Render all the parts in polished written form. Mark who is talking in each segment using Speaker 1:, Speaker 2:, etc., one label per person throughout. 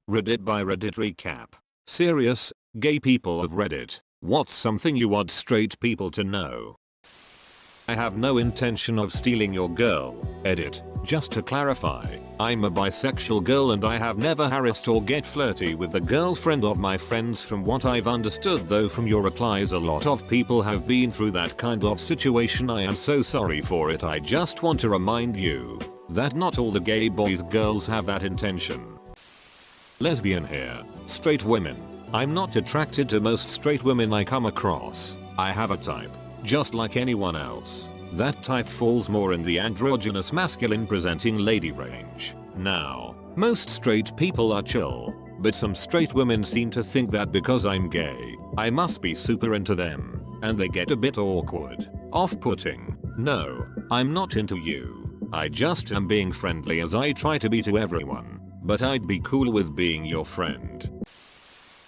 Speaker 1: Reddit by Reddit recap. Serious, gay people of Reddit, what's something you want straight people to know? I have no intention of stealing your girl. Edit. Just to clarify, I'm a bisexual girl and I have never harassed or get flirty with the girlfriend of my friends from what I've understood, though from your replies a lot of people have been through that kind of situation. I am so sorry for it. I just want to remind you that not all the gay boys girls have that intention. Lesbian here. Straight women. I'm not attracted to most straight women I come across. I have a type, just like anyone else. That type falls more in the androgynous masculine presenting lady range. Now, most straight people are chill, but some straight women seem to think that because I'm gay, I must be super into them, and they get a bit awkward, off-putting. No, I'm not into you. I just am being friendly as I try to be to everyone, but I'd be cool with being your friend.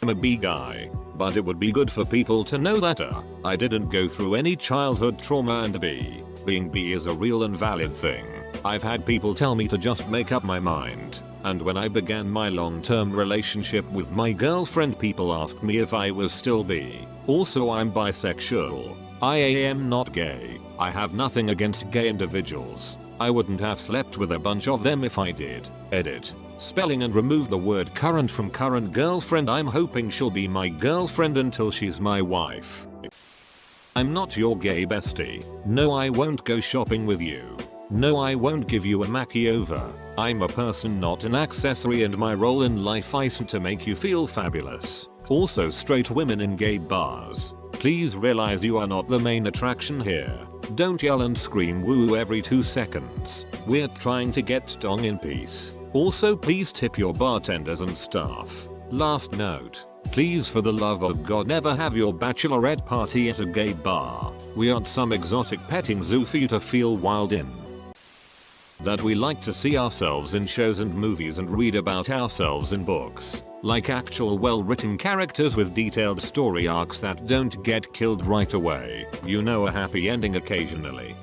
Speaker 1: I'm a bi guy, but it would be good for people to know that I didn't go through any childhood trauma and being bi is a real and valid thing. I've had people tell me to just make up my mind, and when I began my long-term relationship with my girlfriend, people asked me if I was still bi. Also, I'm bisexual. I am not gay. I have nothing against gay individuals. I wouldn't have slept with a bunch of them if I did. Edit. Spelling and remove the word current from current girlfriend. I'm hoping she'll be my girlfriend until she's my wife. I'm not your gay bestie. No, I won't go shopping with you. No, I won't give you a makeover. I'm a person, not an accessory, and my role in life isn't to make you feel fabulous. Also, straight women in gay bars, please realize you are not the main attraction here. Don't yell and scream woo every 2 seconds. We're trying to get dong in peace. Also, please tip your bartenders and staff. Last note, please for the love of God never have your bachelorette party at a gay bar. We aren't some exotic petting zoo for you to feel wild in. That we like to see ourselves in shows and movies and read about ourselves in books, like actual well-written characters with detailed story arcs that don't get killed right away. You know, a happy ending occasionally.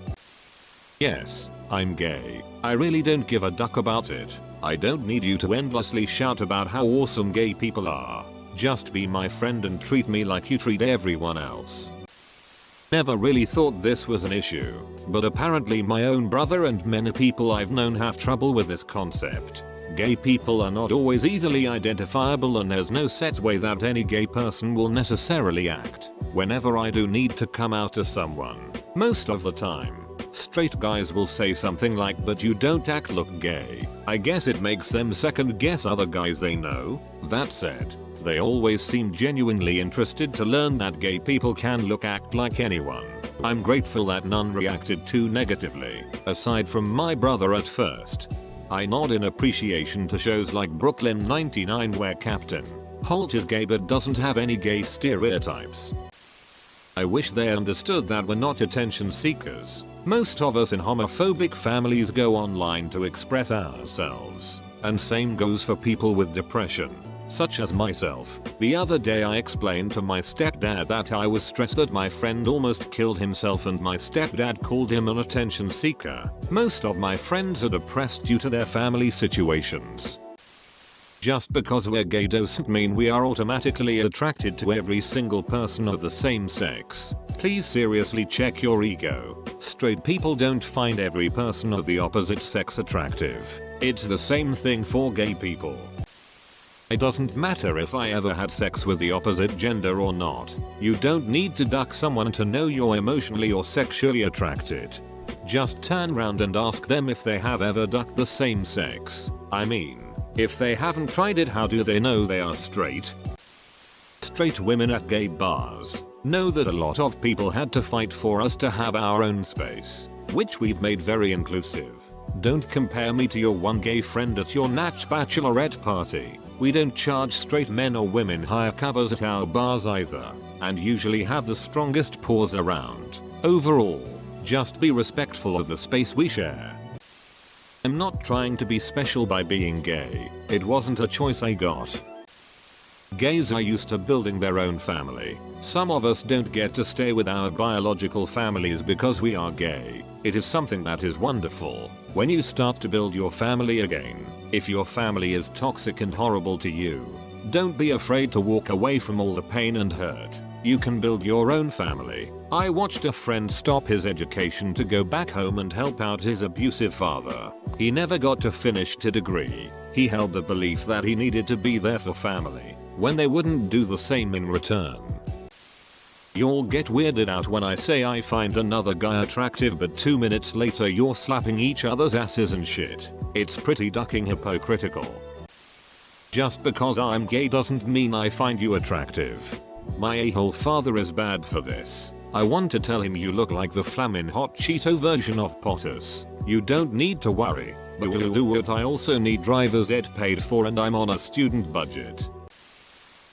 Speaker 1: Yes, I'm gay. I really don't give a duck about it. I don't need you to endlessly shout about how awesome gay people are. Just be my friend and treat me like you treat everyone else. Never really thought this was an issue, but apparently my own brother and many people I've known have trouble with this concept. Gay people are not always easily identifiable, and there's no set way that any gay person will necessarily act. Whenever I do need to come out to someone, most of the time, straight guys will say something like, "But you don't look gay." I guess it makes them second guess other guys they know. That said, they always seem genuinely interested to learn that gay people can act like anyone. I'm grateful that none reacted too negatively, aside from my brother at first. I nod in appreciation to shows like Brooklyn 99 where Captain Holt is gay but doesn't have any gay stereotypes. I wish they understood that we're not attention seekers. Most of us in homophobic families go online to express ourselves, and same goes for people with depression, such as myself. The other day I explained to my stepdad that I was stressed that my friend almost killed himself, and my stepdad called him an attention seeker. Most of my friends are depressed due to their family situations. Just because we're gay doesn't mean we are automatically attracted to every single person of the same sex. Please seriously check your ego. Straight people don't find every person of the opposite sex attractive. It's the same thing for gay people. It doesn't matter if I ever had sex with the opposite gender or not. You don't need to duck someone to know you're emotionally or sexually attracted. Just turn around and ask them if they have ever ducked the same sex. I mean, if they haven't tried it, how do they know they are straight? Straight women at gay bars know that a lot of people had to fight for us to have our own space, which we've made very inclusive. Don't compare me to your one gay friend at your natch bachelorette party. We don't charge straight men or women higher covers at our bars either, and usually have the strongest paws around. Overall, just be respectful of the space we share. I'm not trying to be special by being gay. It wasn't a choice I got. Gays are used to building their own family. Some of us don't get to stay with our biological families because we are gay. It is something that is wonderful. When you start to build your family again, If your family is toxic and horrible to you, don't be afraid to walk away from all the pain and hurt. You can build your own family. I watched a friend stop his education to go back home and help out his abusive father. He never got to finish his degree. He held the belief that he needed to be there for family when they wouldn't do the same in return. You'll get weirded out when I say I find another guy attractive, but 2 minutes later you're slapping each other's asses and shit. It's pretty ducking hypocritical. Just because I'm gay doesn't mean I find you attractive. My a-hole father is bad for this. I want to tell him you look like the flamin' hot Cheeto version of Potus. You don't need to worry, but will do what I also need driver's ed paid for and I'm on a student budget.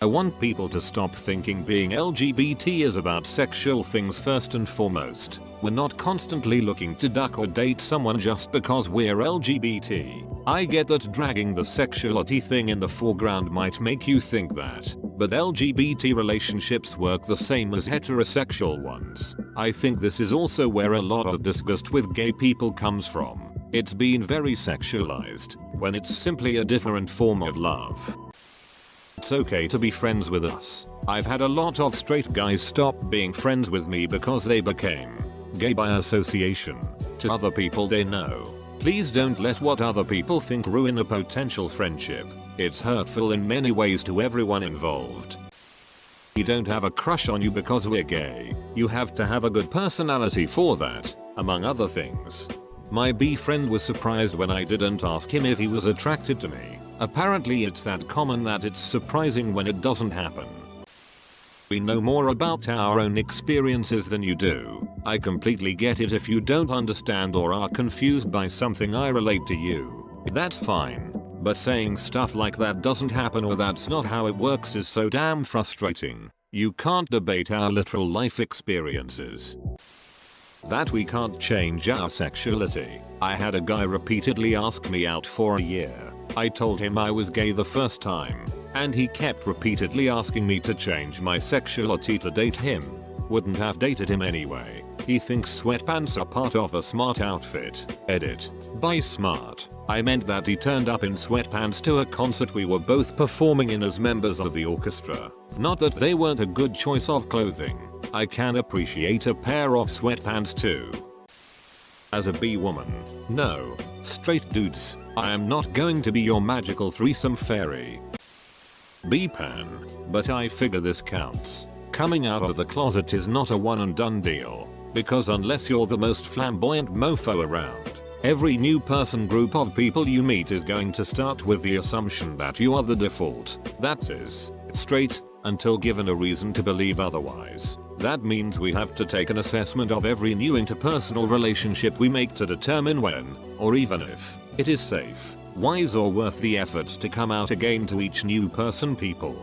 Speaker 1: I want people to stop thinking being LGBT is about sexual things first and foremost. We're not constantly looking to duck or date someone just because we're LGBT. I get that dragging the sexuality thing in the foreground might make you think that, but LGBT relationships work the same as heterosexual ones. I think this is also where a lot of disgust with gay people comes from. It's been very sexualized, when it's simply a different form of love. It's okay to be friends with us. I've had a lot of straight guys stop being friends with me because they became gay by association to other people they know. Please don't let what other people think ruin a potential friendship. It's hurtful in many ways to everyone involved. We don't have a crush on you because we're gay. You have to have a good personality for that, among other things. My B friend was surprised when I didn't ask him if he was attracted to me. Apparently it's that common that it's surprising when it doesn't happen. We know more about our own experiences than you do. I completely get it if you don't understand or are confused by something I relate to you. That's fine. But saying stuff like that doesn't happen or that's not how it works is so damn frustrating. You can't debate our literal life experiences. That we can't change our sexuality. I had a guy repeatedly ask me out for a year. I told him I was gay the first time, and he kept repeatedly asking me to change my sexuality to date him. Wouldn't have dated him anyway. He thinks sweatpants are part of a smart outfit. Edit. By smart, I meant that he turned up in sweatpants to a concert we were both performing in as members of the orchestra. Not that they weren't a good choice of clothing. I can appreciate a pair of sweatpants too. As a B woman, no. Straight dudes, I am not going to be your magical threesome fairy. B-pan, but I figure this counts. Coming out of the closet is not a one and done deal, because unless you're the most flamboyant mofo around, every new person group of people you meet is going to start with the assumption that you are the default, that is, straight, until given a reason to believe otherwise. That means we have to take an assessment of every new interpersonal relationship we make to determine when, or even if, it is safe, wise or worth the effort to come out again to each new person people.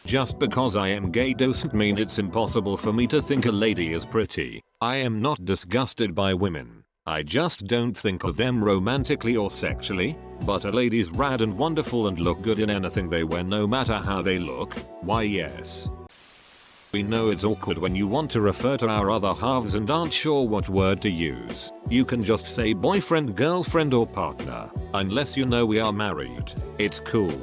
Speaker 1: Just because I am gay doesn't mean it's impossible for me to think a lady is pretty. I am not disgusted by women. I just don't think of them romantically or sexually, but a lady's rad and wonderful and look good in anything they wear no matter how they look, why yes. We know it's awkward when you want to refer to our other halves and aren't sure what word to use. You can just say boyfriend, girlfriend or partner, unless you know we are married. It's cool.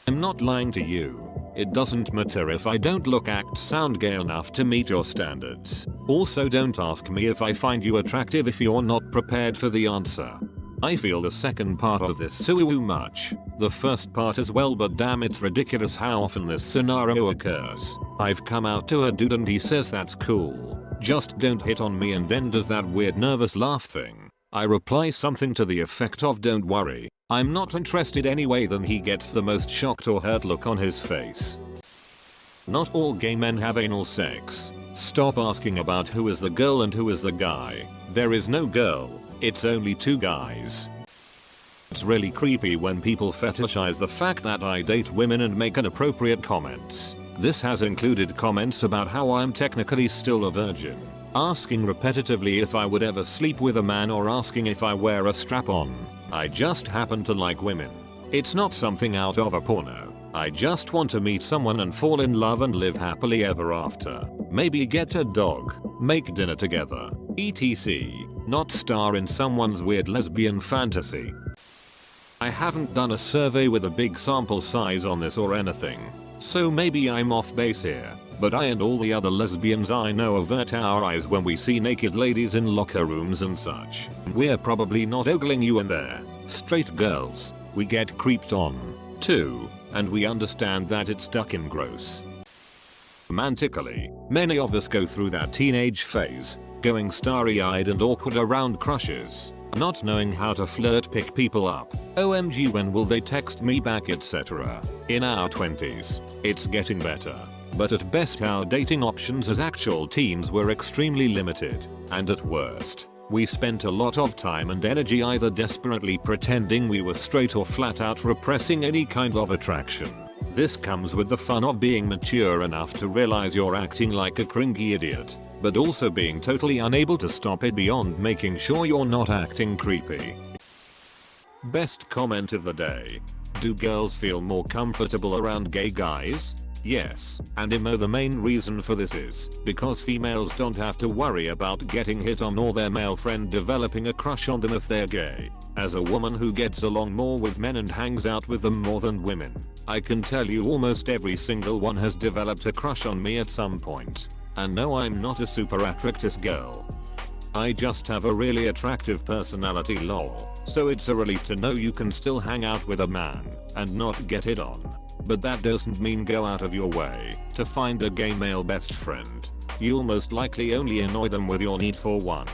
Speaker 1: I'm not lying to you. It doesn't matter if I don't look, act, sound gay enough to meet your standards. Also don't ask me if I find you attractive if you're not prepared for the answer. I feel the second part of this so much. The first part as well, but damn it's ridiculous how often this scenario occurs. I've come out to a dude and he says that's cool. Just don't hit on me, and then does that weird nervous laugh thing. I reply something to the effect of don't worry, I'm not interested anyway, then he gets the most shocked or hurt look on his face. Not all gay men have anal sex. Stop asking about who is the girl and who is the guy. There is no girl, it's only two guys. It's really creepy when people fetishize the fact that I date women and make inappropriate comments. This has included comments about how I'm technically still a virgin, asking repetitively if I would ever sleep with a man, or asking if I wear a strap-on. I just happen to like women. It's not something out of a porno. I just want to meet someone and fall in love and live happily ever after. Maybe get a dog, make dinner together, etc. Not star in someone's weird lesbian fantasy. I haven't done a survey with a big sample size on this or anything, so maybe I'm off base here, but I and all the other lesbians I know avert our eyes when we see naked ladies in locker rooms and such. We're probably not ogling you in there. Straight girls, we get creeped on, too, and we understand that it's fucking gross. Romantically, many of us go through that teenage phase, going starry-eyed and awkward around crushes, not knowing how to flirt, pick people up, OMG when will they text me back, etc. In our 20s, it's getting better, but at best our dating options as actual teens were extremely limited, and at worst, we spent a lot of time and energy either desperately pretending we were straight or flat out repressing any kind of attraction. This comes with the fun of being mature enough to realize you're acting like a cringy idiot, but also being totally unable to stop it beyond making sure you're not acting creepy. Best comment of the day. Do girls feel more comfortable around gay guys? Yes, and the main reason for this is because females don't have to worry about getting hit on or their male friend developing a crush on them if they're gay. As a woman who gets along more with men and hangs out with them more than women, I can tell you almost every single one has developed a crush on me at some point. And no, I'm not a super attractive girl. I just have a really attractive personality, lol. So it's a relief to know you can still hang out with a man and not get hit on. But that doesn't mean go out of your way to find a gay male best friend. You'll most likely only annoy them with your need for one.